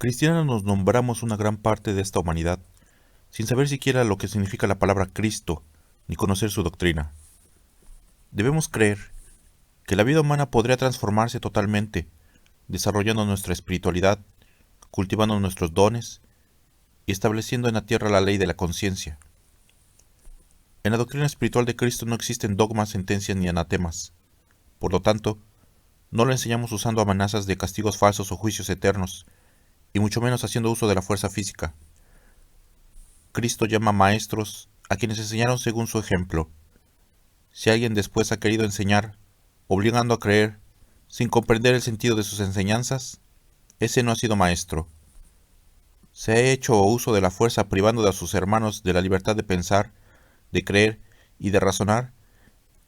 Cristianos nos nombramos una gran parte de esta humanidad, sin saber siquiera lo que significa la palabra Cristo, ni conocer su doctrina. Debemos creer que la vida humana podría transformarse totalmente, desarrollando nuestra espiritualidad, cultivando nuestros dones y estableciendo en la tierra la ley de la conciencia. En la doctrina espiritual de Cristo no existen dogmas, sentencias ni anatemas. Por lo tanto, no le enseñamos usando amenazas de castigos falsos o juicios eternos, y mucho menos haciendo uso de la fuerza física. Cristo llama maestros a quienes enseñaron según su ejemplo. Si alguien después ha querido enseñar, obligando a creer, sin comprender el sentido de sus enseñanzas, ese no ha sido maestro. Se ha hecho uso de la fuerza privando a sus hermanos de la libertad de pensar, de creer y de razonar,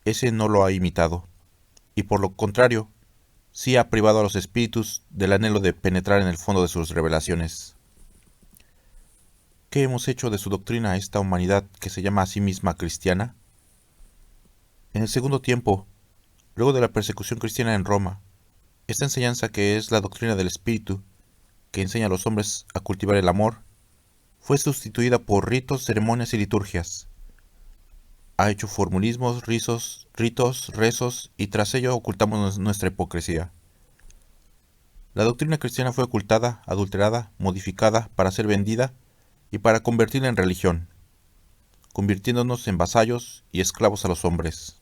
ese no lo ha imitado. Y por lo contrario, sí ha privado a los espíritus del anhelo de penetrar en el fondo de sus revelaciones. ¿Qué hemos hecho de su doctrina a esta humanidad que se llama a sí misma cristiana? En el segundo tiempo, luego de la persecución cristiana en Roma, esta enseñanza que es la doctrina del Espíritu, que enseña a los hombres a cultivar el amor, fue sustituida por ritos, ceremonias y liturgias. Ha hecho formulismos, ritos, rezos, y tras ello ocultamos nuestra hipocresía. La doctrina cristiana fue ocultada, adulterada, modificada para ser vendida y para convertirla en religión, convirtiéndonos en vasallos y esclavos a los hombres.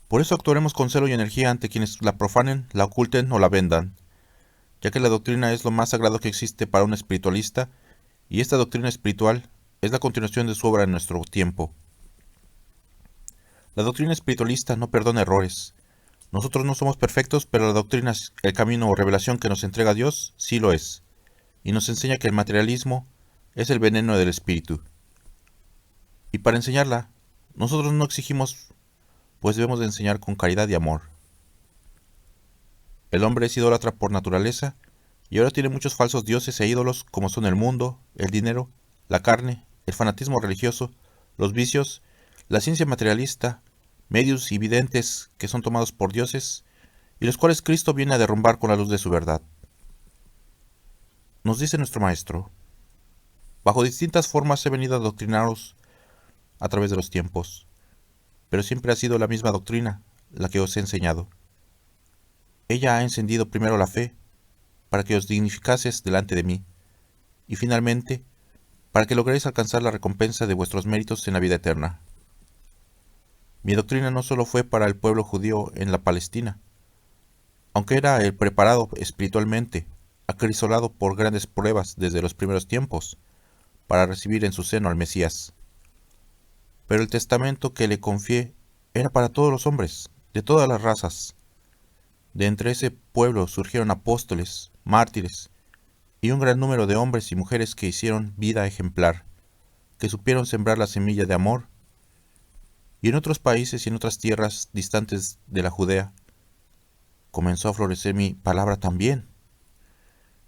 Por eso actuaremos con celo y energía ante quienes la profanen, la oculten o la vendan, ya que la doctrina es lo más sagrado que existe para un espiritualista, y esta doctrina espiritual es la continuación de su obra en nuestro tiempo. La doctrina espiritualista no perdona errores. Nosotros no somos perfectos, pero la doctrina, el camino o revelación que nos entrega Dios, sí lo es, y nos enseña que el materialismo es el veneno del espíritu. Y para enseñarla, nosotros no exigimos, pues debemos de enseñar con caridad y amor. El hombre es idólatra por naturaleza, y ahora tiene muchos falsos dioses e ídolos como son el mundo, el dinero, la carne, el fanatismo religioso, los vicios, la ciencia materialista, medios y videntes que son tomados por dioses, y los cuales Cristo viene a derrumbar con la luz de su verdad. Nos dice nuestro Maestro: bajo distintas formas he venido a adoctrinaros a través de los tiempos, pero siempre ha sido la misma doctrina la que os he enseñado. Ella ha encendido primero la fe, para que os dignificases delante de mí, y finalmente, para que logréis alcanzar la recompensa de vuestros méritos en la vida eterna. Mi doctrina no solo fue para el pueblo judío en la Palestina, aunque era el preparado espiritualmente, acrisolado por grandes pruebas desde los primeros tiempos, para recibir en su seno al Mesías. Pero el testamento que le confié era para todos los hombres, de todas las razas. De entre ese pueblo surgieron apóstoles, mártires, y un gran número de hombres y mujeres que hicieron vida ejemplar, que supieron sembrar la semilla de amor, y en otros países y en otras tierras distantes de la Judea, comenzó a florecer mi palabra también,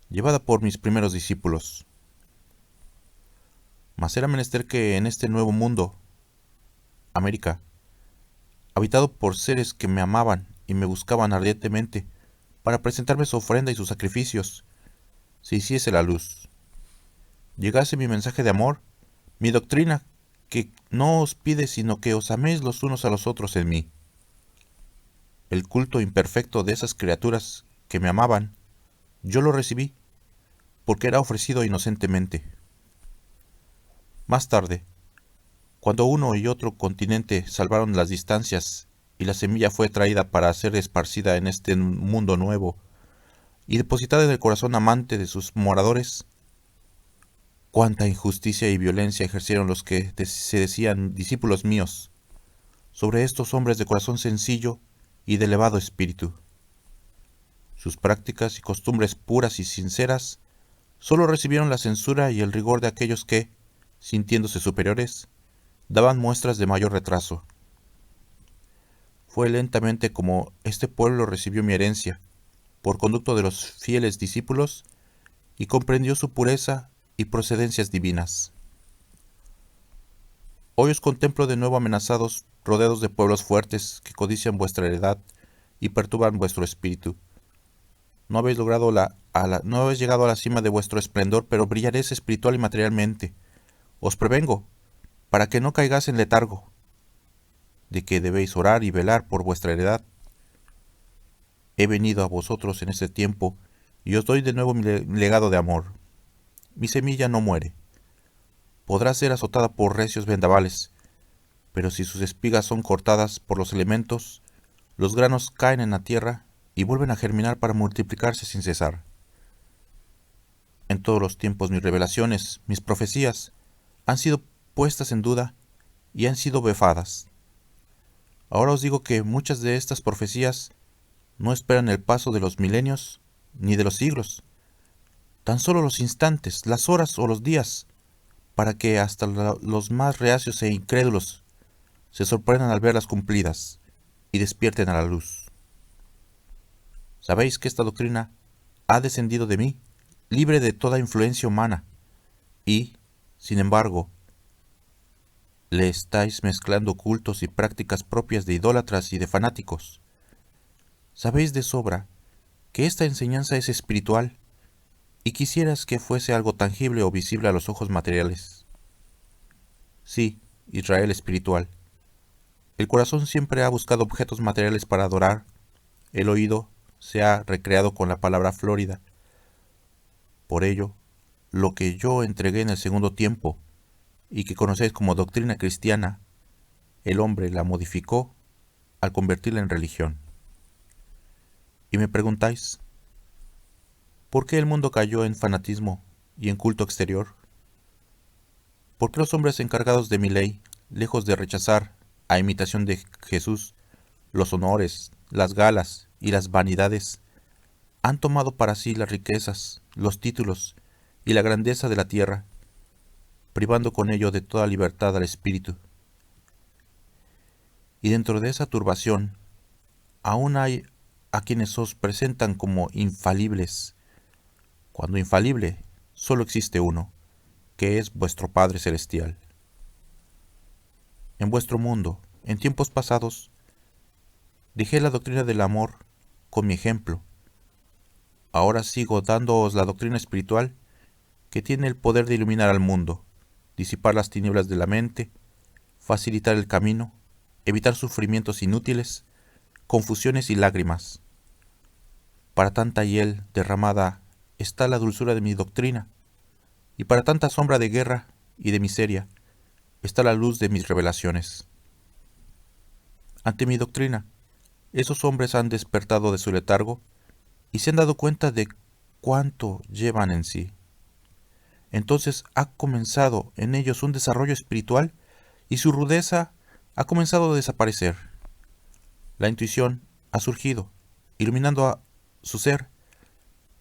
llevada por mis primeros discípulos. Mas era menester que en este nuevo mundo, América, habitado por seres que me amaban y me buscaban ardientemente para presentarme su ofrenda y sus sacrificios, se hiciese la luz. Llegase mi mensaje de amor, mi doctrina, que no os pide sino que os améis los unos a los otros en mí. El culto imperfecto de esas criaturas que me amaban, yo lo recibí, porque era ofrecido inocentemente. Más tarde, cuando uno y otro continente salvaron las distancias y la semilla fue traída para ser esparcida en este mundo nuevo y depositada en el corazón amante de sus moradores, cuánta injusticia y violencia ejercieron los que se decían discípulos míos sobre estos hombres de corazón sencillo y de elevado espíritu. Sus prácticas y costumbres puras y sinceras solo recibieron la censura y el rigor de aquellos que, sintiéndose superiores, daban muestras de mayor retraso. Fue lentamente como este pueblo recibió mi herencia, por conducto de los fieles discípulos, y comprendió su pureza y procedencias divinas. Hoy os contemplo de nuevo amenazados, rodeados de pueblos fuertes que codician vuestra heredad y perturban vuestro espíritu. No habéis no habéis llegado a la cima de vuestro esplendor, pero brillaréis espiritual y materialmente. Os prevengo, para que no caigáis en letargo, de que debéis orar y velar por vuestra heredad. He venido a vosotros en este tiempo, y os doy de nuevo mi legado de amor. Mi semilla no muere. Podrá ser azotada por recios vendavales, pero si sus espigas son cortadas por los elementos, los granos caen en la tierra y vuelven a germinar para multiplicarse sin cesar. En todos los tiempos mis revelaciones, mis profecías, han sido puestas en duda y han sido befadas. Ahora os digo que muchas de estas profecías no esperan el paso de los milenios ni de los siglos, tan solo los instantes, las horas o los días, para que hasta los más reacios e incrédulos se sorprendan al verlas cumplidas y despierten a la luz. Sabéis que esta doctrina ha descendido de mí, libre de toda influencia humana, y, sin embargo, le estáis mezclando cultos y prácticas propias de idólatras y de fanáticos. Sabéis de sobra que esta enseñanza es espiritual, y quisieras que fuese algo tangible o visible a los ojos materiales. Sí, Israel espiritual. El corazón siempre ha buscado objetos materiales para adorar, el oído se ha recreado con la palabra flórida. Por ello, lo que yo entregué en el segundo tiempo, y que conocéis como doctrina cristiana, el hombre la modificó al convertirla en religión. Y me preguntáis, ¿por qué el mundo cayó en fanatismo y en culto exterior? ¿Por qué los hombres encargados de mi ley, lejos de rechazar, a imitación de Jesús, los honores, las galas y las vanidades, han tomado para sí las riquezas, los títulos y la grandeza de la tierra, privando con ello de toda libertad al espíritu? Y dentro de esa turbación, aún hay a quienes os presentan como infalibles, cuando infalible solo existe uno, que es vuestro Padre Celestial. En vuestro mundo, en tiempos pasados, dejé la doctrina del amor con mi ejemplo. Ahora sigo dándoos la doctrina espiritual que tiene el poder de iluminar al mundo, disipar las tinieblas de la mente, facilitar el camino, evitar sufrimientos inútiles, confusiones y lágrimas. Para tanta hiel derramada está la dulzura de mi doctrina, y para tanta sombra de guerra y de miseria está la luz de mis revelaciones. Ante mi doctrina, esos hombres han despertado de su letargo y se han dado cuenta de cuánto llevan en sí. Entonces ha comenzado en ellos un desarrollo espiritual y su rudeza ha comenzado a desaparecer. La intuición ha surgido, iluminando a su ser.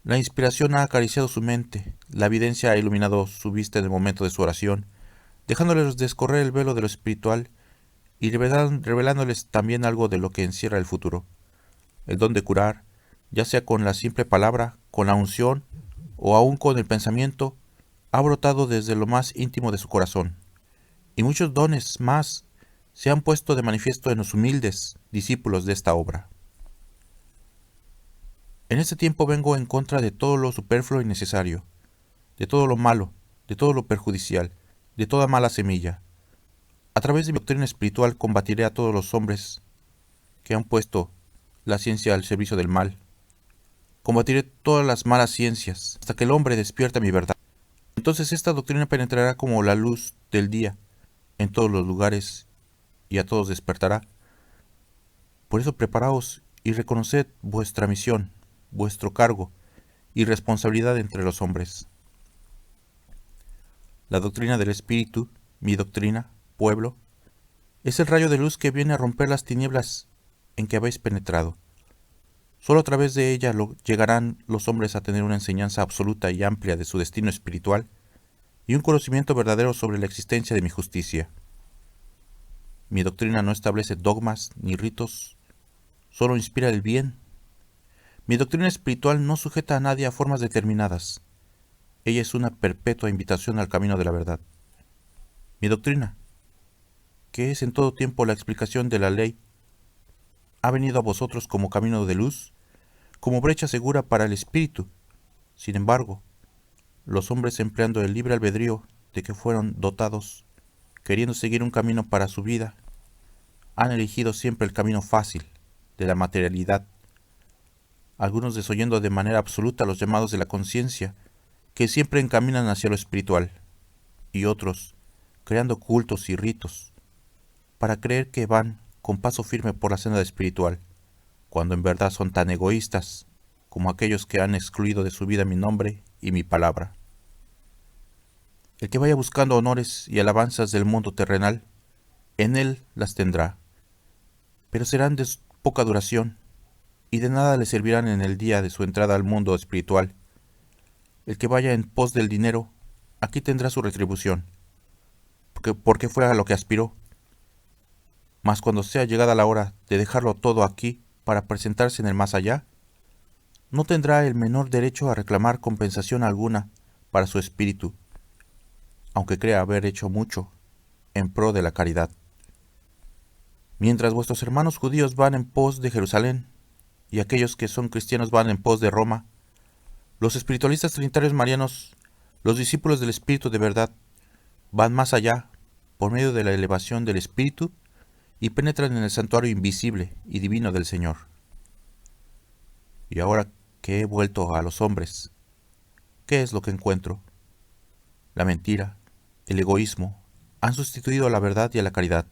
La inspiración ha acariciado su mente, la evidencia ha iluminado su vista en el momento de su oración, dejándoles descorrer el velo de lo espiritual y revelándoles también algo de lo que encierra el futuro. El don de curar, ya sea con la simple palabra, con la unción o aún con el pensamiento, ha brotado desde lo más íntimo de su corazón, y muchos dones más se han puesto de manifiesto en los humildes discípulos de esta obra. En este tiempo vengo en contra de todo lo superfluo y necesario, de todo lo malo, de todo lo perjudicial, de toda mala semilla. A través de mi doctrina espiritual combatiré a todos los hombres que han puesto la ciencia al servicio del mal. Combatiré todas las malas ciencias hasta que el hombre despierta mi verdad. Entonces esta doctrina penetrará como la luz del día en todos los lugares y a todos despertará. Por eso preparaos y reconoced vuestra misión, vuestro cargo y responsabilidad entre los hombres. La doctrina del Espíritu, mi doctrina, pueblo, es el rayo de luz que viene a romper las tinieblas en que habéis penetrado. Solo a través de ella llegarán los hombres a tener una enseñanza absoluta y amplia de su destino espiritual y un conocimiento verdadero sobre la existencia de mi justicia. Mi doctrina no establece dogmas ni ritos, solo inspira el bien. Mi doctrina espiritual no sujeta a nadie a formas determinadas. Ella es una perpetua invitación al camino de la verdad. Mi doctrina, que es en todo tiempo la explicación de la ley, ha venido a vosotros como camino de luz, como brecha segura para el espíritu. Sin embargo, los hombres, empleando el libre albedrío de que fueron dotados, queriendo seguir un camino para su vida, han elegido siempre el camino fácil de la materialidad, algunos desoyendo de manera absoluta los llamados de la conciencia, que siempre encaminan hacia lo espiritual, y otros creando cultos y ritos para creer que van con paso firme por la senda espiritual, cuando en verdad son tan egoístas como aquellos que han excluido de su vida mi nombre y mi palabra. El que vaya buscando honores y alabanzas del mundo terrenal, en él las tendrá, pero serán de poca duración, y de nada le servirán en el día de su entrada al mundo espiritual. El que vaya en pos del dinero, aquí tendrá su retribución, porque fue a lo que aspiró. Mas cuando sea llegada la hora de dejarlo todo aquí para presentarse en el más allá, no tendrá el menor derecho a reclamar compensación alguna para su espíritu, aunque crea haber hecho mucho en pro de la caridad. Mientras vuestros hermanos judíos van en pos de Jerusalén, y aquellos que son cristianos van en pos de Roma, los espiritualistas trinitarios marianos, los discípulos del Espíritu de verdad, van más allá por medio de la elevación del Espíritu y penetran en el santuario invisible y divino del Señor. Y ahora que he vuelto a los hombres, ¿qué es lo que encuentro? La mentira, el egoísmo, han sustituido a la verdad y a la caridad,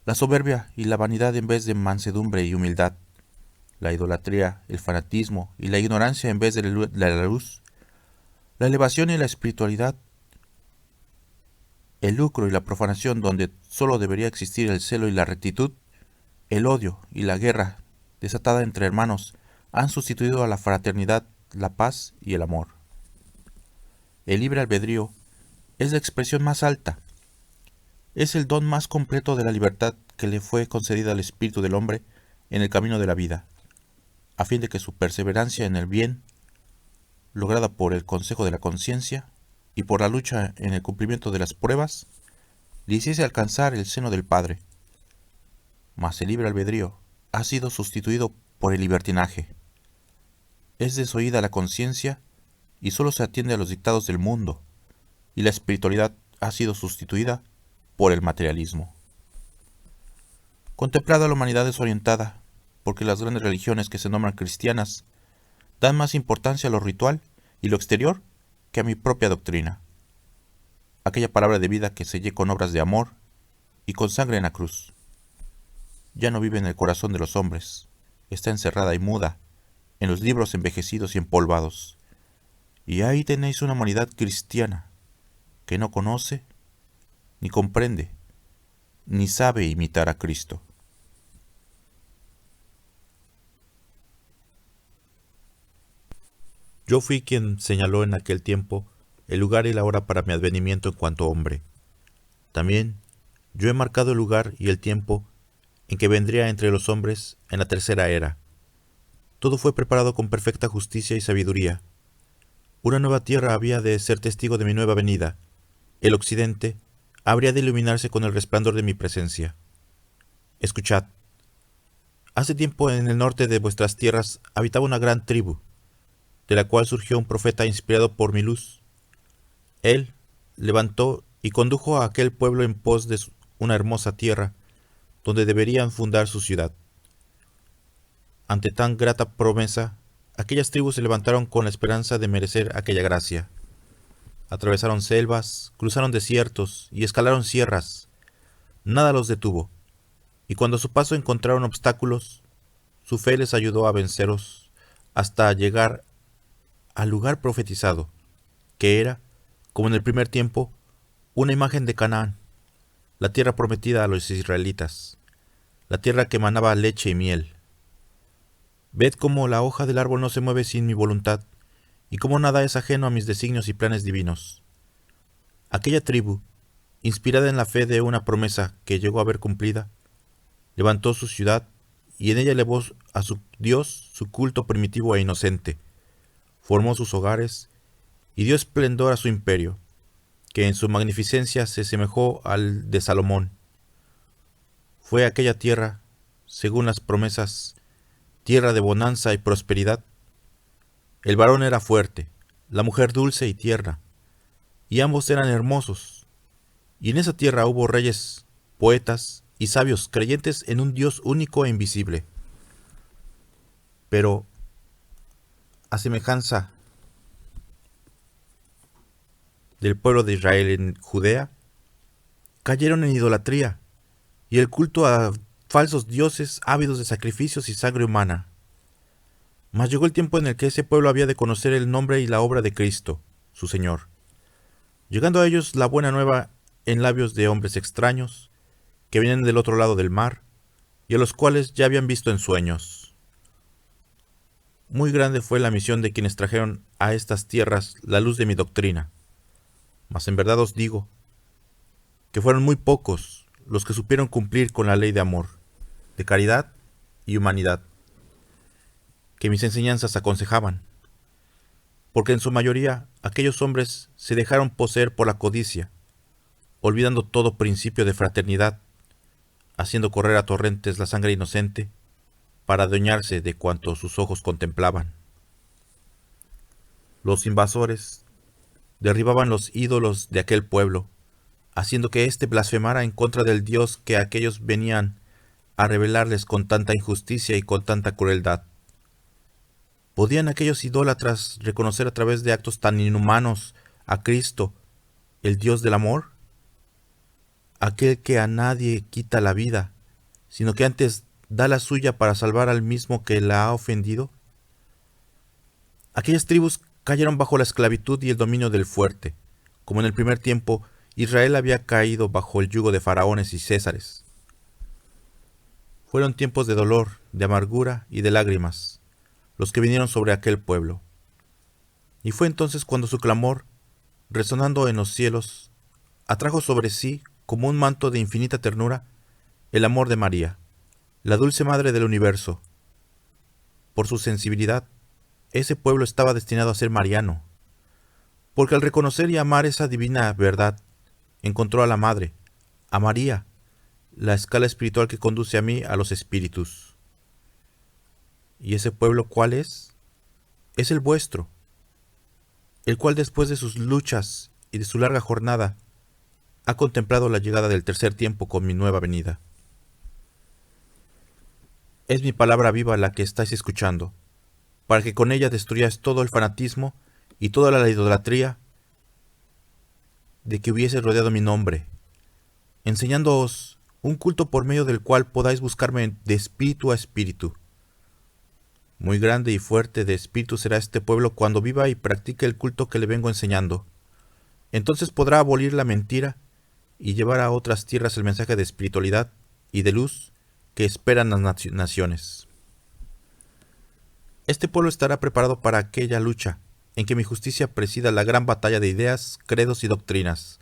la soberbia y la vanidad en vez de mansedumbre y humildad, la idolatría, el fanatismo y la ignorancia en vez de la luz, la elevación y la espiritualidad, el lucro y la profanación donde solo debería existir el celo y la rectitud, el odio y la guerra desatada entre hermanos han sustituido a la fraternidad, la paz y el amor. El libre albedrío es la expresión más alta, es el don más completo de la libertad que le fue concedida al espíritu del hombre en el camino de la vida, a fin de que su perseverancia en el bien, lograda por el consejo de la conciencia y por la lucha en el cumplimiento de las pruebas, le hiciese alcanzar el seno del Padre. Mas el libre albedrío ha sido sustituido por el libertinaje. Es desoída la conciencia y solo se atiende a los dictados del mundo, y la espiritualidad ha sido sustituida por el materialismo. Contemplada la humanidad desorientada, porque las grandes religiones que se nombran cristianas dan más importancia a lo ritual y lo exterior que a mi propia doctrina, aquella palabra de vida que sellé con obras de amor y con sangre en la cruz. Ya no vive en el corazón de los hombres, está encerrada y muda en los libros envejecidos y empolvados, y ahí tenéis una humanidad cristiana que no conoce, ni comprende, ni sabe imitar a Cristo. Yo fui quien señaló en aquel tiempo el lugar y la hora para mi advenimiento en cuanto hombre. También yo he marcado el lugar y el tiempo en que vendría entre los hombres en la tercera era. Todo fue preparado con perfecta justicia y sabiduría. Una nueva tierra había de ser testigo de mi nueva venida. El occidente habría de iluminarse con el resplandor de mi presencia. Escuchad. Hace tiempo en el norte de vuestras tierras habitaba una gran tribu, de la cual surgió un profeta inspirado por mi luz. Él levantó y condujo a aquel pueblo en pos de una hermosa tierra, donde deberían fundar su ciudad. Ante tan grata promesa, aquellas tribus se levantaron con la esperanza de merecer aquella gracia. Atravesaron selvas, cruzaron desiertos y escalaron sierras. Nada los detuvo, y cuando a su paso encontraron obstáculos, su fe les ayudó a vencerlos hasta llegar al lugar profetizado, que era, como en el primer tiempo, una imagen de Canaán, la tierra prometida a los israelitas, la tierra que emanaba leche y miel. Ved cómo la hoja del árbol no se mueve sin mi voluntad, y cómo nada es ajeno a mis designios y planes divinos. Aquella tribu, inspirada en la fe de una promesa que llegó a ver cumplida, levantó su ciudad y en ella elevó a su Dios su culto primitivo e inocente, formó sus hogares y dio esplendor a su imperio, que en su magnificencia se semejó al de Salomón. Fue aquella tierra, según las promesas, tierra de bonanza y prosperidad, El varón era fuerte, la mujer dulce y tierna, y ambos eran hermosos. Y en esa tierra hubo reyes, poetas y sabios creyentes en un Dios único e invisible. Pero, a semejanza del pueblo de Israel en Judea, cayeron en idolatría y el culto a falsos dioses ávidos de sacrificios y sangre humana. Mas llegó el tiempo en el que ese pueblo había de conocer el nombre y la obra de Cristo, su Señor, llegando a ellos la buena nueva en labios de hombres extraños, que vienen del otro lado del mar, y a los cuales ya habían visto en sueños. Muy grande fue la misión de quienes trajeron a estas tierras la luz de mi doctrina. Mas en verdad os digo, que fueron muy pocos los que supieron cumplir con la ley de amor, de caridad y humanidad, que mis enseñanzas aconsejaban, porque en su mayoría aquellos hombres se dejaron poseer por la codicia, olvidando todo principio de fraternidad, haciendo correr a torrentes la sangre inocente, para adueñarse de cuanto sus ojos contemplaban. Los invasores derribaban los ídolos de aquel pueblo, haciendo que éste blasfemara en contra del Dios que aquellos venían a revelarles con tanta injusticia y con tanta crueldad. ¿Podían aquellos idólatras reconocer a través de actos tan inhumanos a Cristo, el Dios del amor? Aquel que a nadie quita la vida, sino que antes da la suya para salvar al mismo que la ha ofendido. Aquellas tribus cayeron bajo la esclavitud y el dominio del fuerte, como en el primer tiempo Israel había caído bajo el yugo de faraones y césares. Fueron tiempos de dolor, de amargura y de lágrimas, los que vinieron sobre aquel pueblo. Y fue entonces cuando su clamor, resonando en los cielos, atrajo sobre sí, como un manto de infinita ternura, el amor de María, la dulce madre del universo. Por su sensibilidad, ese pueblo estaba destinado a ser mariano, porque al reconocer y amar esa divina verdad, encontró a la madre, a María, la escala espiritual que conduce a mí a los espíritus. ¿Y ese pueblo cuál es? Es el vuestro, el cual después de sus luchas y de su larga jornada, ha contemplado la llegada del tercer tiempo con mi nueva venida. Es mi palabra viva la que estáis escuchando, para que con ella destruyáis todo el fanatismo y toda la idolatría de que hubiese rodeado mi nombre, enseñándoos un culto por medio del cual podáis buscarme de espíritu a espíritu. Muy grande y fuerte de espíritu será este pueblo cuando viva y practique el culto que le vengo enseñando. Entonces podrá abolir la mentira y llevar a otras tierras el mensaje de espiritualidad y de luz que esperan las naciones. Este pueblo estará preparado para aquella lucha en que mi justicia presida la gran batalla de ideas, credos y doctrinas.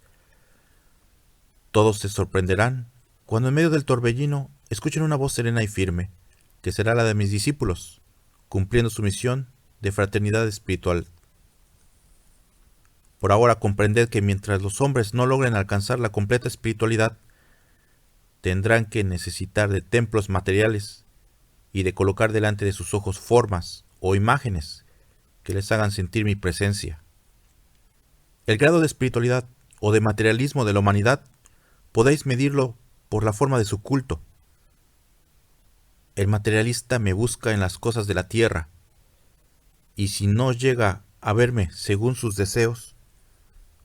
Todos se sorprenderán cuando en medio del torbellino escuchen una voz serena y firme, que será la de mis discípulos, cumpliendo su misión de fraternidad espiritual. Por ahora comprended que mientras los hombres no logren alcanzar la completa espiritualidad, tendrán que necesitar de templos materiales y de colocar delante de sus ojos formas o imágenes que les hagan sentir mi presencia. El grado de espiritualidad o de materialismo de la humanidad podéis medirlo por la forma de su culto. El materialista me busca en las cosas de la tierra, y si no llega a verme según sus deseos,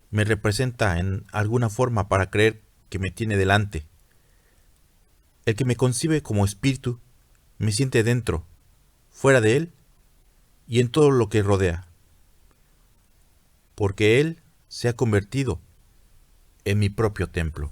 me representa en alguna forma para creer que me tiene delante. El que me concibe como espíritu me siente dentro, fuera de él y en todo lo que rodea, porque él se ha convertido en mi propio templo.